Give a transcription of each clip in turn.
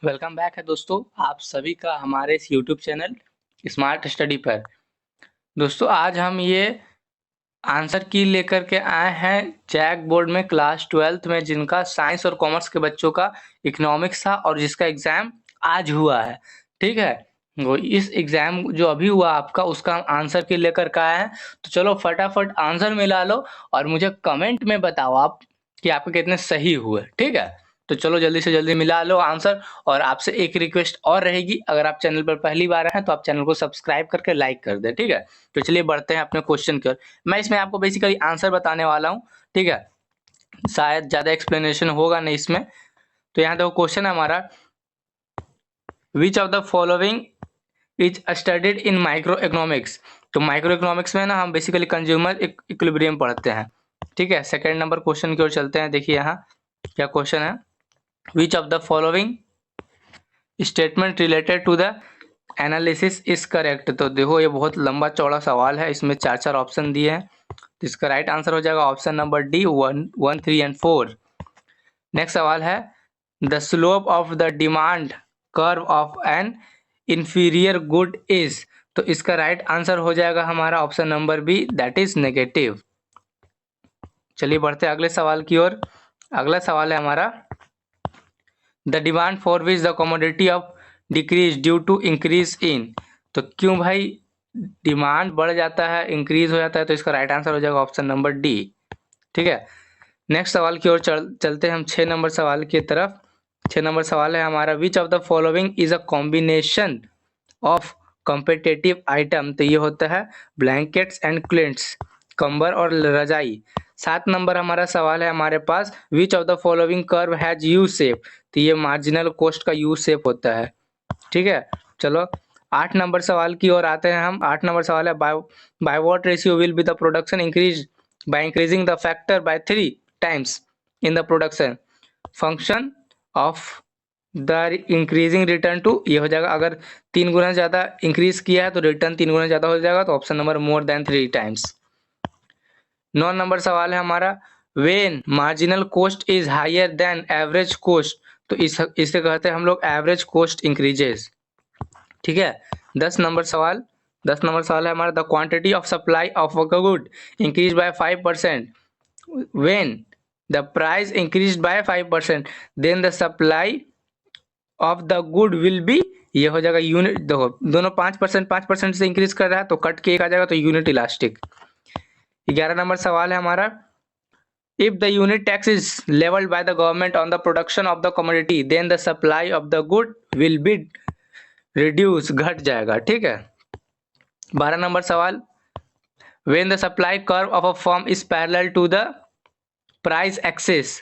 Welcome back है दोस्तों, आप सभी का हमारे इस यूट्यूब चैनल स्मार्ट स्टडी पर। दोस्तों आज हम ये आंसर की लेकर के आए हैं जैक बोर्ड में क्लास 12th में, जिनका साइंस और कॉमर्स के बच्चों का इकोनॉमिक्स था और जिसका एग्जाम आज हुआ है। ठीक है, वो इस एग्जाम जो अभी हुआ आपका, उसका हम आंसर की लेकर के आए हैं। तो चलो फटाफट आंसर मिला लो और मुझे कमेंट में बताओ आप कि आपके कितने सही हुए। ठीक है, तो चलो जल्दी से जल्दी मिला लो आंसर। और आपसे एक रिक्वेस्ट और रहेगी, अगर आप चैनल पर पहली बार हैं तो आप चैनल को सब्सक्राइब करके लाइक कर दें। ठीक है, तो चलिए बढ़ते हैं अपने क्वेश्चन की ओर। मैं इसमें आपको बेसिकली आंसर बताने वाला हूँ। ठीक है, शायद ज़्यादा एक्सप्लेनेशन होगा नहीं इसमें। तो यहाँ देखो क्वेश्चन है हमारा, which of the following is studied in micro economics. तो माइक्रो इकोनॉमिक्स में ना हम बेसिकली कंज्यूमर इक्विलिब्रियम पढ़ते हैं। ठीक है, सेकेंड नंबर क्वेश्चन की ओर चलते हैं। देखिए यहाँ क्या क्वेश्चन है, which of the following statement related to the analysis is correct. तो देखो ये बहुत लंबा चौड़ा सवाल है, इसमें चार चार ऑप्शन दिए हैं। तो इसका राइट आंसर हो जाएगा option number D, 1, 3 and 4। Next सवाल है, the slope of the demand curve of an inferior good is. तो इसका राइट आंसर हो जाएगा हमारा option number B, that is negative. चलिए बढ़ते हैं अगले सवाल की ओर। अगला सवाल है हमारा, the demand for which the commodity of decrease due to increase in. तो क्यों भाई डिमांड बढ़ जाता है, इंक्रीज हो जाता है। तो इसका राइट आंसर हो जाएगा ऑप्शन नंबर डी। ठीक है, नेक्स्ट सवाल की ओर चलते हैं हम 6 नंबर सवाल की तरफ। 6 नंबर सवाल है हमारा, which of the following is a combination of competitive item. तो ये होता है ब्लैंकेट्स एंड क्लिंट्स, कंबर और रजाई। 7 नंबर हमारा सवाल है हमारे पास, which of the following curve has U shape. तो ये मार्जिनल कॉस्ट का यू शेप होता है। ठीक है, चलो 8 नंबर सवाल की ओर आते हैं हम। 8 नंबर सवाल है, by what ratio will be the production increase by increasing the factor by 3 times in the production function of the increasing return to. ये हो जाएगा, अगर 3 गुना ज़्यादा इंक्रीज किया है तो रिटर्न 3 गुना ज़्यादा हो जाएगा। तो option number more than 3 times. 9 number सवाल है हमारा, when marginal cost is higher than average cost. तो इसे कहते हैं हम लोग एवरेज कॉस्ट इंक्रीजेस। ठीक है, 10 नंबर सवाल है हमारा, the quantity of supply of a good increase by 5% when the price increase by 5%, then the supply of the good will be. ये हो जाएगा यूनिट, देखो दोनों 5% से इंक्रीज कर रहा है तो कट के एक आ जाएगा, तो यूनिट इलास्टिक। 11 नंबर सवाल है हमारा, if the unit tax is levelled by the government on the production of the commodity, then the supply of the good will be reduce, घट जाएगा। ठीक है, 12 नंबर सवाल, when the supply curve of a firm is parallel to the price axis,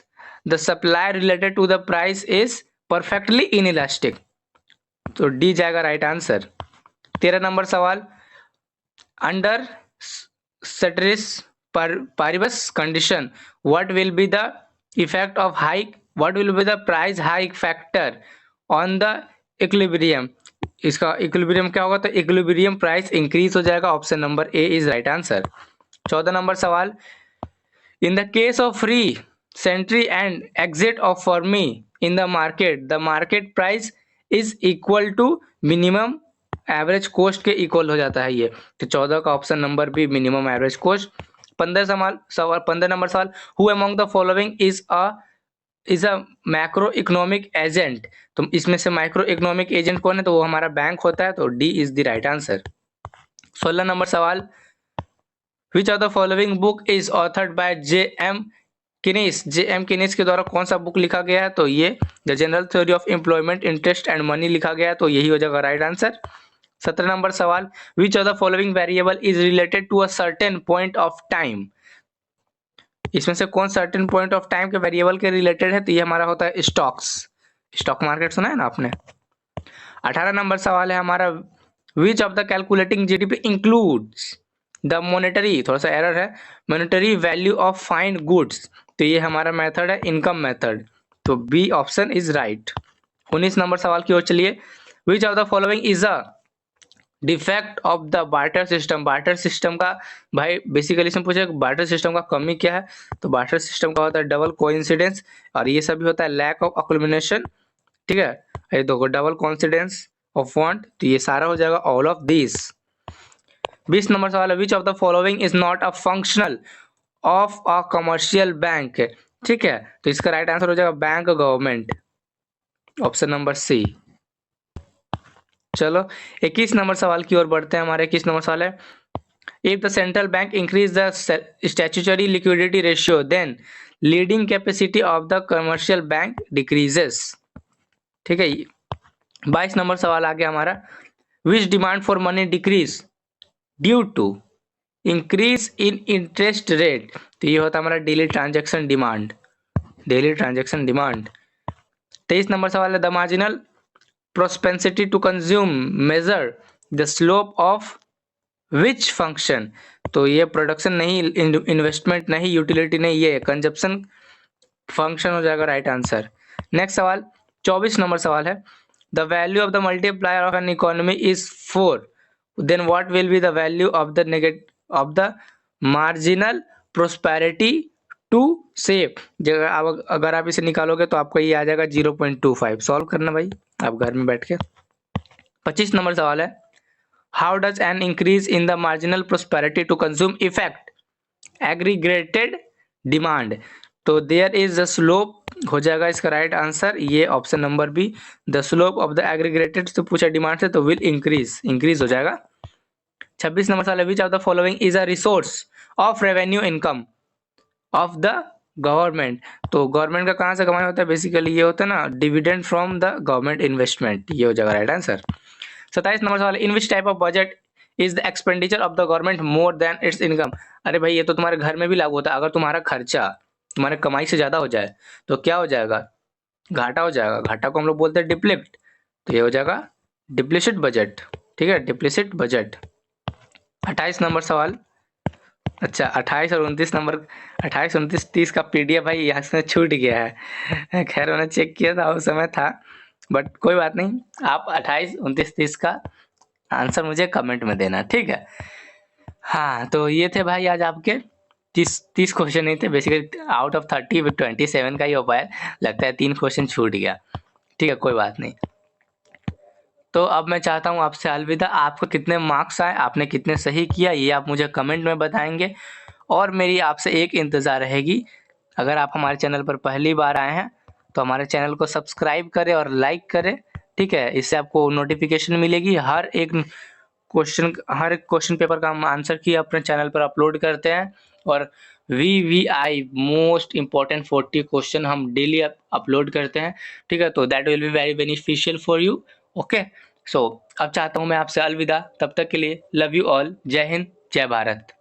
the supply related to the price is perfectly inelastic। तो D जाएगा right answer. 13 number सवाल, under ceteris paribus condition, what will be the effect of hike, what will be the price hike factor on the equilibrium। इसका equilibrium क्या होगा, तो equilibrium price increase हो जाएगा। Option number A is right answer. 14 number सवाल, in the case of free entry and exit of firms in the market price is equal to minimum average cost के इक्वल हो जाता है ये। तो 14 का option number B, minimum average cost. 15 number सवाल, who among the following is a macro economic agent. तो इसमें से माइक्रो इकोनॉमिक एजेंट कौन है, तो वो हमारा बैंक होता है। तो D is the right answer. 16 number सवाल, which of the following book is authored by J M. Keynes के द्वारा कौन सा बुक लिखा गया है, तो ये the general theory of employment interest and money लिखा गया है। तो यही हो जाएगा राइट आंसर। 17 नंबर सवाल, which of the following variable is related to a certain point of time. इसमें से कौन सर्टेन पॉइंट ऑफ टाइम के वेरिएबल के रिलेटेड है, तो ये हमारा होता है स्टॉक मार्केट, सुना है ना आपने। 18 नंबर सवाल है हमारा, which of the calculating GDP includes the monetary, थोड़ा सा एरर है, monetary value of find goods. तो ये हमारा मेथड है इनकम मेथड। तो B option is right. 19 number सवाल की ओर चलिए, which of the following is a defect of the barter system. Barter system का भाई बेसिकली इसमें पूछा बार्टर सिस्टम का कमी क्या है, तो बार्टर सिस्टम का होता है डबल कोइंसिडेंस, और ये सभी होता है लैक ऑफ अक्युमुलेशन। ठीक है, ये देखो डबल कॉन्सिडेंस ऑफ फॉन्ट, तो ये सारा हो जाएगा ऑल ऑफ दिस। 20 नंबर सवाल है, which of the following is not a functional of a commercial bank. ठीक है, तो इसका राइट आंसर हो जाएगा bank government, option number C. चलो 21 नंबर सवाल की ओर बढ़ते हैं। हमारे 21 नंबर सवाल है, if the central bank increase the statutory liquidity ratio then lending capacity of the commercial bank decreases. ठीक है, 22 नंबर सवाल आ गया हमारा, which demand for money decrease due to increase in interest rate. तो ये होता है हमारा daily transaction demand, daily transaction demand. 23 number सवाल है, the marginal propensity to consume measure the slope of which function. तो ये प्रोडक्शन नहीं, इन्वेस्टमेंट नहीं, यूटिलिटी नहीं, ये कंजप्शन फंक्शन हो जाएगा राइट आंसर। नेक्स्ट सवाल 24 नंबर सवाल है, the value of the multiplier of an economy is 4, then what will be the value of the of the marginal prosperity to save. अगर आप इसे निकालोगे तो आपको ये आ जाएगा 0.25। सॉल्व करना भाई आप घर में बैठ के। 25 नंबर सवाल है, how does an increase in the marginal prosperity to consume effect aggregated demand. तो देयर इज द स्लोप हो जाएगा इसका राइट आंसर, ये option number B, the slope of the aggregated. तो पूछा डिमांड से तो विल इंक्रीज हो जाएगा। 26 नंबर सवाल है, which of the following is a resource of revenue income of the government. तो गवर्नमेंट का कहाँ से कमाई होता है, बेसिकली ये होता है ना dividend from the government investment, ये हो जाएगा राइट आंसर। 27 नंबर सवाल, in which type of budget is the expenditure of the government more than its income. अरे भाई ये तो तुम्हारे घर में भी लागू होता है, अगर तुम्हारा खर्चा तुम्हारे कमाई से ज्यादा हो जाए तो क्या हो जाएगा, घाटा हो जाएगा। घाटा को हम लोग बोलते हैं डिप्लेट, तो ये हो जाएगा डिप्लिसिट बजट। ठीक है, डिप्लिसिट बजट। 28 नंबर सवाल, अच्छा 28 और 29 नंबर, 28 29 30 का पीडीएफ भाई यहाँ से छूट गया है। खैर मैंने चेक किया था उस समय था, बट कोई बात नहीं, आप 28 29 30 का आंसर मुझे कमेंट में देना, ठीक है। हाँ तो ये थे भाई आज आपके 30 क्वेश्चन नहीं थे, बेसिकली आउट ऑफ 30 27 का ही हो पाया, लगता है 3 क्वेश्चन छूट गया। ठीक है कोई बात नहीं। तो अब मैं चाहता हूँ आपसे अलविदा। आपको कितने मार्क्स आए, आपने कितने सही किया, ये आप मुझे कमेंट में बताएंगे। और मेरी आपसे एक इंतज़ार रहेगी, अगर आप हमारे चैनल पर पहली बार आए हैं तो हमारे चैनल को सब्सक्राइब करें और लाइक करें, ठीक है। इससे आपको नोटिफिकेशन मिलेगी, हर एक क्वेश्चन पेपर का हम आंसर की अपने चैनल पर अपलोड करते हैं। और VVI मोस्ट इम्पॉर्टेंट 40 क्वेश्चन हम डेली अपलोड करते हैं, ठीक है। तो that will be very beneficial for you, okay. So अब चाहता हूँ मैं आपसे अलविदा, तब तक के लिए लव यू ऑल, जय हिंद जय भारत।